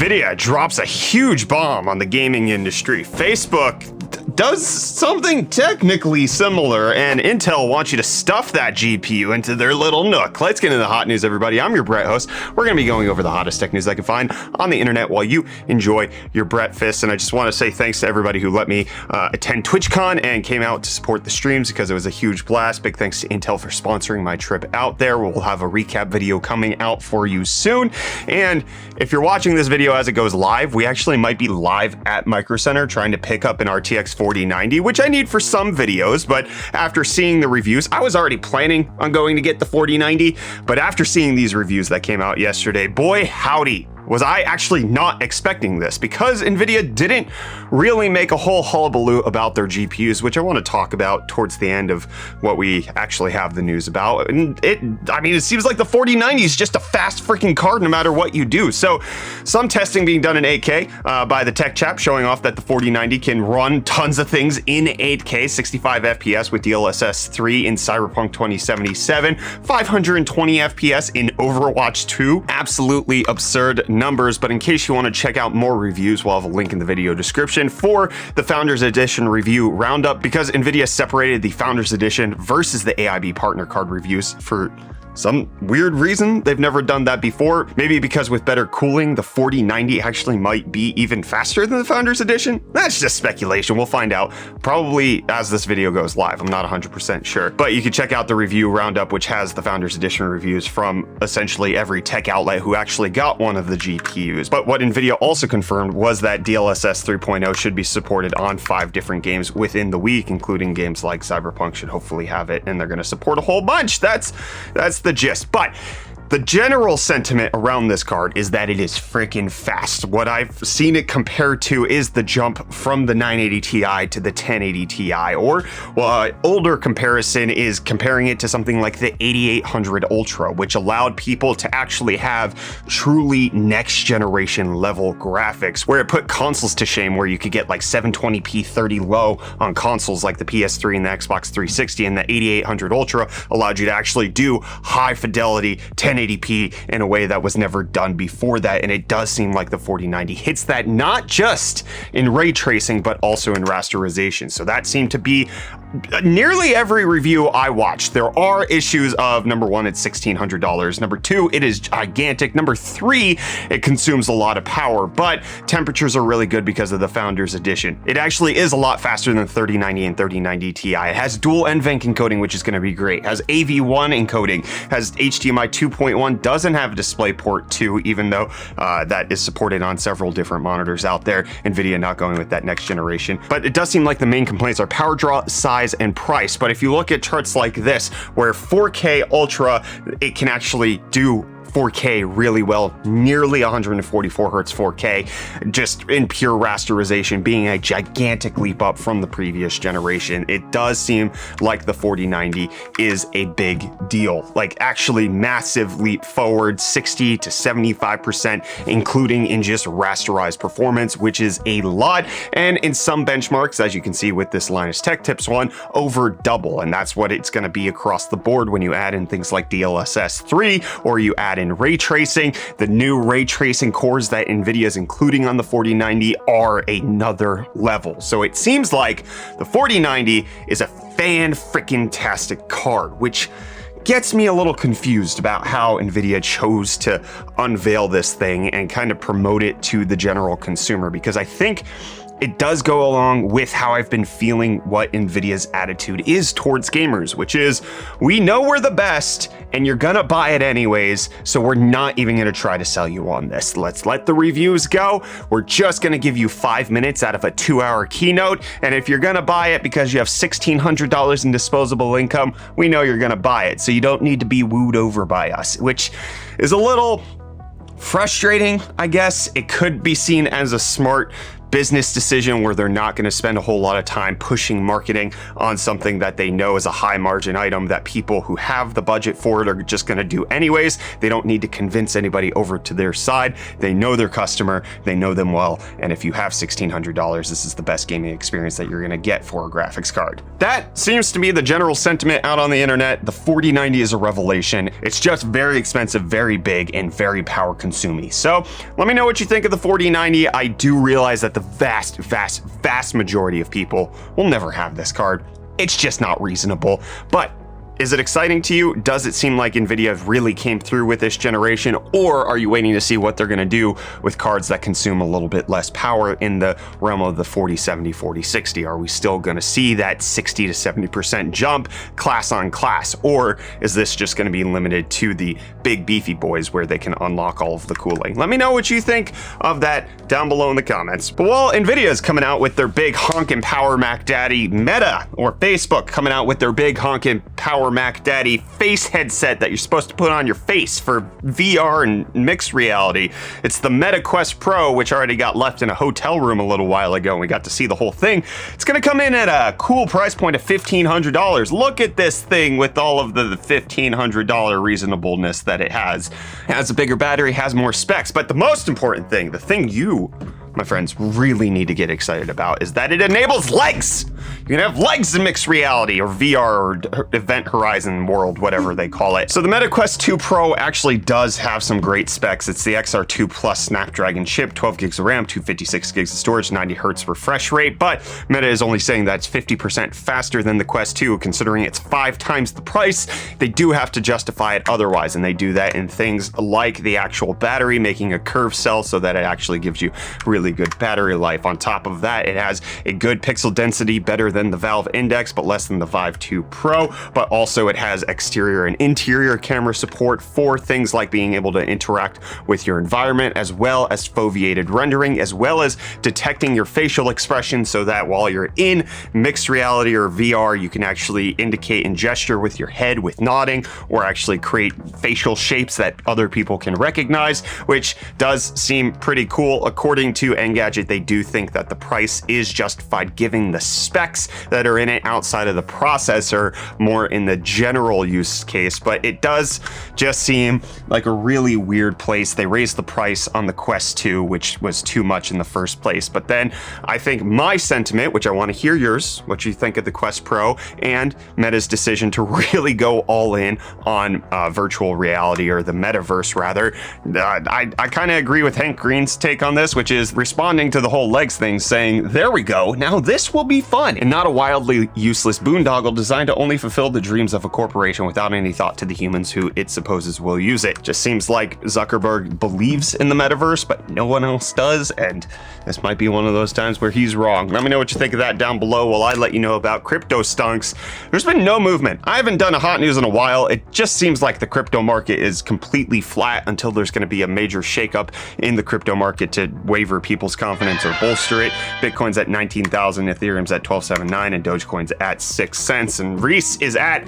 Nvidia drops a huge bomb on the gaming industry. Facebook does something technically similar, and Intel wants you to stuff that GPU into their little nook. Let's get into the hot news, everybody. I'm your Brett host. We're going to be going over the hottest tech news I can find on the internet while you enjoy your Brett Fists. And I just want to say thanks to everybody who let me attend TwitchCon and came out to support the streams because it was a huge blast. Big thanks to Intel for sponsoring my trip out there. We'll have a recap video coming out for you soon. And if you're watching this video as it goes live, we actually might be live at Micro Center trying to pick up an RTX 4090, which I need for some videos, but after seeing the reviews, I was already planning on going to get the 4090, but after seeing these reviews that came out yesterday, boy howdy, was I actually not expecting this, because Nvidia didn't really make a whole hullabaloo about their GPUs, which I want to talk about towards the end of what we actually have the news about. And it seems like the 4090 is just a fast freaking card no matter what you do. So some testing being done in 8K by the tech chap showing off that the 4090 can run tons of things in 8K, 65 FPS with DLSS 3 in Cyberpunk 2077, 520 FPS in Overwatch 2. Absolutely absurd numbers, but in case you want to check out more reviews, we'll have a link in the video description for the Founders Edition review roundup, because Nvidia separated the Founders Edition versus the AIB partner card reviews for some weird reason. They've never done that before. Maybe because with better cooling, the 4090 actually might be even faster than the Founders Edition. That's just speculation. We'll find out probably as this video goes live. I'm not 100% sure, but you can check out the review roundup, which has the Founders Edition reviews from essentially every tech outlet who actually got one of the GPUs. But what Nvidia also confirmed was that DLSS 3.0 should be supported on 5 different games within the week, including games like Cyberpunk should hopefully have it, and they're going to support a whole bunch. That's the gist. But the general sentiment around this card is that it is freaking fast. What I've seen it compared to is the jump from the 980 Ti to the 1080 Ti, or older comparison is comparing it to something like the 8800 Ultra, which allowed people to actually have truly next generation level graphics, where it put consoles to shame, where you could get like 720p 30 low on consoles like the PS3 and the Xbox 360, and the 8800 Ultra allowed you to actually do high fidelity 1080p in a way that was never done before that. And it does seem like the 4090 hits that, not just in ray tracing, but also in rasterization. So that seemed to be nearly every review I watched. There are issues of, number one, it's $1,600. Number two, it is gigantic. Number three, it consumes a lot of power, but temperatures are really good because of the Founders Edition. It actually is a lot faster than 3090 and 3090 Ti. It has dual NVENC encoding, which is going to be great. It has AV1 encoding, has HDMI 2.1, doesn't have DisplayPort 2, even though that is supported on several different monitors out there. Nvidia not going with that next generation. But it does seem like the main complaints are power draw, size, and price. But if you look at charts like this, where 4K Ultra, it can actually do 4K really well, nearly 144 hertz 4K, just in pure rasterization, being a gigantic leap up from the previous generation. It does seem like the 4090 is a big deal, like actually massive leap forward, 60 to 75%, including in just rasterized performance, which is a lot. And in some benchmarks, as you can see with this Linus Tech Tips one, over double. And that's what it's going to be across the board when you add in things like DLSS 3, or you add in ray tracing. The new ray tracing cores that Nvidia is including on the 4090 are another level. So it seems like the 4090 is a fan-freaking-tastic card, which gets me a little confused about how Nvidia chose to unveil this thing and kind of promote it to the general consumer, because I think it does go along with how I've been feeling what Nvidia's attitude is towards gamers, which is, we know we're the best and you're gonna buy it anyways, so we're not even gonna try to sell you on this. Let's let the reviews go. We're just gonna give you 5 minutes out of a 2-hour keynote, and if you're gonna buy it because you have $1,600 in disposable income, we know you're gonna buy it, so you don't need to be wooed over by us, which is a little frustrating, I guess. It could be seen as a smart business decision where they're not going to spend a whole lot of time pushing marketing on something that they know is a high margin item that people who have the budget for it are just going to do anyways. They don't need to convince anybody over to their side. They know their customer, they know them well, and if you have $1,600, this is the best gaming experience that you're going to get for a graphics card. That seems to be the general sentiment out on the internet. The 4090 is a revelation. It's just very expensive, very big, and very power consuming. So let me know what you think of the 4090. I do realize that the vast majority of people will never have this card. It's just not reasonable, but is it exciting to you? Does it seem like Nvidia really came through with this generation, or are you waiting to see what they're going to do with cards that consume a little bit less power in the realm of the 4070, 4060? Are we still going to see that 60 to 70% jump class on class, or is this just going to be limited to the big beefy boys where they can unlock all of the cooling? Let me know what you think of that down below in the comments. But while Nvidia is coming out with their big honkin' power Mac Daddy, Meta or Facebook coming out with their big honkin' power Mac Daddy face headset that you're supposed to put on your face for VR and mixed reality. It's the Meta Quest Pro, which already got left in a hotel room a little while ago, and we got to see the whole thing. It's gonna come in at a cool price point of $1,500. Look at this thing with all of the $1,500 reasonableness that it has. It has a bigger battery, has more specs, but the most important thing, the thing you, my friends, really need to get excited about is that it enables legs. You can have legs in mixed reality or VR or Event Horizon World, whatever they call it. So the Meta Quest 2 Pro actually does have some great specs. It's the XR2 Plus Snapdragon chip, 12 gigs of RAM, 256 gigs of storage, 90 hertz refresh rate, but Meta is only saying that it's 50% faster than the Quest 2, considering it's 5 times the price. They do have to justify it otherwise, and they do that in things like the actual battery, making a curved cell so that it actually gives you really good battery life. On top of that, it has a good pixel density, better than the Valve Index, but less than the Vive 2 Pro, but also it has exterior and interior camera support for things like being able to interact with your environment, as well as foveated rendering, as well as detecting your facial expression so that while you're in mixed reality or VR, you can actually indicate and gesture with your head with nodding, or actually create facial shapes that other people can recognize, which does seem pretty cool. According to Engadget, they do think that the price is justified given the specs that are in it outside of the processor, more in the general use case, but it does just seem like a really weird place. They raised the price on the Quest 2, which was too much in the first place, but then I think my sentiment, which I want to hear yours, what you think of the Quest Pro and Meta's decision to really go all in on virtual reality, or the metaverse rather. I kind of agree with Hank Green's take on this, which is responding to the whole legs thing, saying, there we go, now this will be fun, and not a wildly useless boondoggle designed to only fulfill the dreams of a corporation without any thought to the humans who it supposes will use it. Just seems like Zuckerberg believes in the metaverse, but no one else does, and this might be one of those times where he's wrong. Let me know what you think of that down below while I let you know about Cryptostonks. There's been no movement. I haven't done a hot news in a while. It just seems like the crypto market is completely flat until there's going to be a major shakeup in the crypto market to waver people's confidence or bolster it. Bitcoin's at 19,000, Ethereum's at 12.79, and Dogecoin's at 6 cents. And Reece is at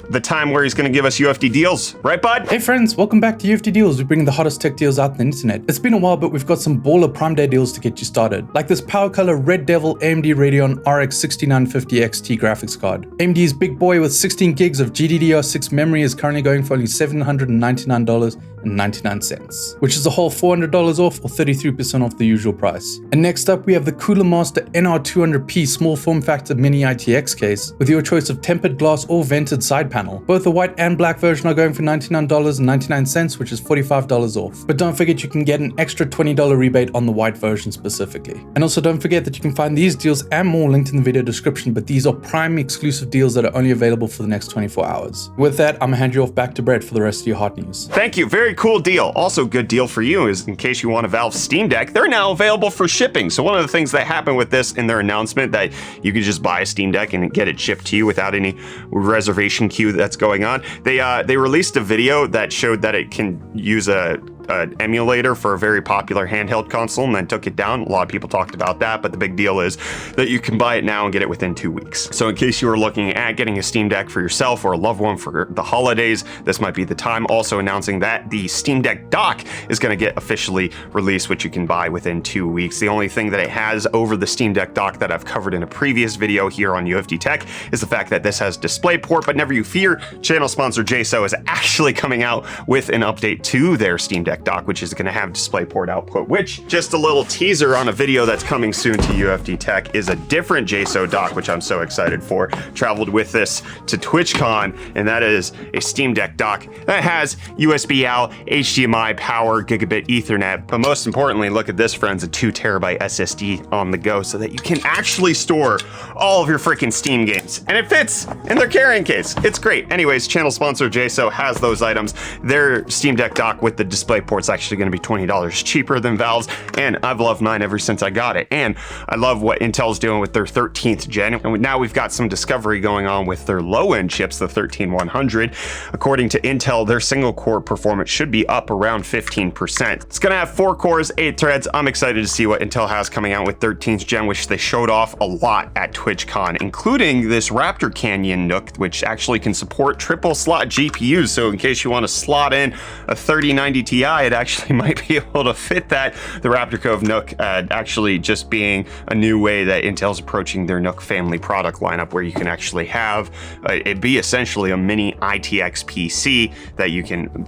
the time where he's going to give us UFD deals. Right, bud? Hey friends, welcome back to UFD Deals. We bring the hottest tech deals out on the internet. It's been a while, but we've got some baller Prime Day deals to get you started. Like this Power Color Red Devil AMD Radeon RX 6950 XT graphics card. AMD's big boy with 16 gigs of GDDR6 memory is currently going for only $799.99, which is a whole $400 off, or 33% off the usual price. And next up, we have the Sticklemonster NR200P small form factor mini ITX case with your choice of tempered glass or vented side panel. Both the white and black version are going for $99.99, which is $45 off. But don't forget you can get an extra $20 rebate on the white version specifically. And also don't forget that you can find these deals and more linked in the video description, but these are Prime exclusive deals that are only available for the next 24 hours. With that, I'm gonna hand you off back to Brett for the rest of your hot news. Thank you. Very cool deal. Also good deal for you is in case you want a Valve Steam Deck, they're now available for shipping. So one of the things that happened with this in their announcement, that you could just buy a Steam Deck and get it shipped to you without any reservation queue that's going on. They released a video that showed that it can use a an emulator for a very popular handheld console and then took it down. A lot of people talked about that, but the big deal is that you can buy it now and get it within 2 weeks. So in case you were looking at getting a Steam Deck for yourself or a loved one for the holidays, this might be the time. Also announcing that the Steam Deck dock is going to get officially released, which you can buy within 2 weeks. The only thing that it has over the Steam Deck dock that I've covered in a previous video here on UFD Tech is the fact that this has DisplayPort, but never you fear, channel sponsor JSO is actually coming out with an update to their Steam Deck dock, which is going to have DisplayPort output, which, just a little teaser on a video that's coming soon to UFD Tech, is a different JSO dock, which I'm so excited for. Traveled with this to TwitchCon, and that is a Steam Deck dock that has USB out, HDMI power, gigabit Ethernet, but most importantly, look at this, friends, a 2 terabyte SSD on the go so that you can actually store all of your freaking Steam games. And it fits in their carrying case. It's great. Anyways, channel sponsor JSO has those items. Their Steam Deck dock with the DisplayPort's actually going to be $20 cheaper than Valve's, and I've loved mine ever since I got it. And I love what Intel's doing with their 13th gen. And now we've got some discovery going on with their low-end chips, the 13100. According to Intel, their single core performance should be up around 15%. It's going to have 4 cores, 8 threads. I'm excited to see what Intel has coming out with 13th gen, which they showed off a lot at TwitchCon, including this Raptor Canyon NUC, which actually can support triple slot GPUs. So in case you want to slot in a 3090 Ti, it actually might be able to fit that. The Raptor Cove NUC actually just being a new way that Intel's approaching their NUC family product lineup, where you can actually have it be essentially a mini ITX PC that you can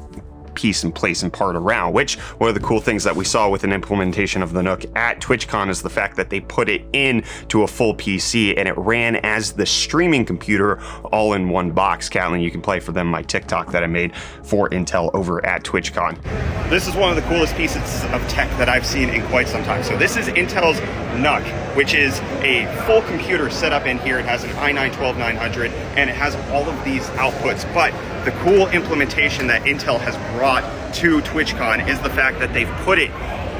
piece and place and part around, which one of the cool things that we saw with an implementation of the NUC at TwitchCon is the fact that they put it into a full PC and it ran as the streaming computer all in one box. Catlin, you can play for them my TikTok that I made for Intel over at TwitchCon. This is one of the coolest pieces of tech that I've seen in quite some time. So this is Intel's NUC, which is a full computer set up in here. It has an i9-12900 and it has all of these outputs, but the cool implementation that Intel has brought to TwitchCon is the fact that they've put it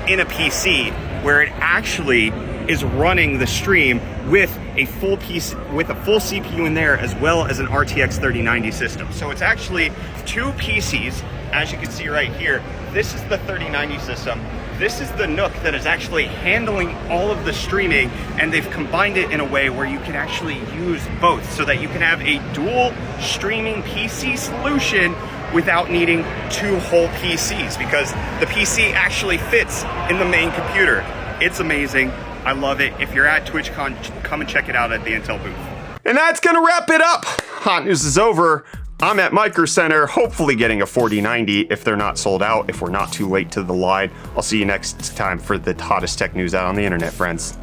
in a PC where it actually is running the stream with a full CPU in there, as well as an RTX 3090 system. So it's actually 2 PCs, as you can see right here. This is the 3090 system. This is the NUC that is actually handling all of the streaming, and they've combined it in a way where you can actually use both so that you can have a dual streaming PC solution without needing 2 whole PCs, because the PC actually fits in the main computer. It's amazing. I love it. If you're at TwitchCon, come and check it out at the Intel booth. And that's gonna wrap it up. Hot news is over. I'm at Micro Center, hopefully getting a 4090 if they're not sold out, if we're not too late to the line. I'll see you next time for the hottest tech news out on the internet, friends.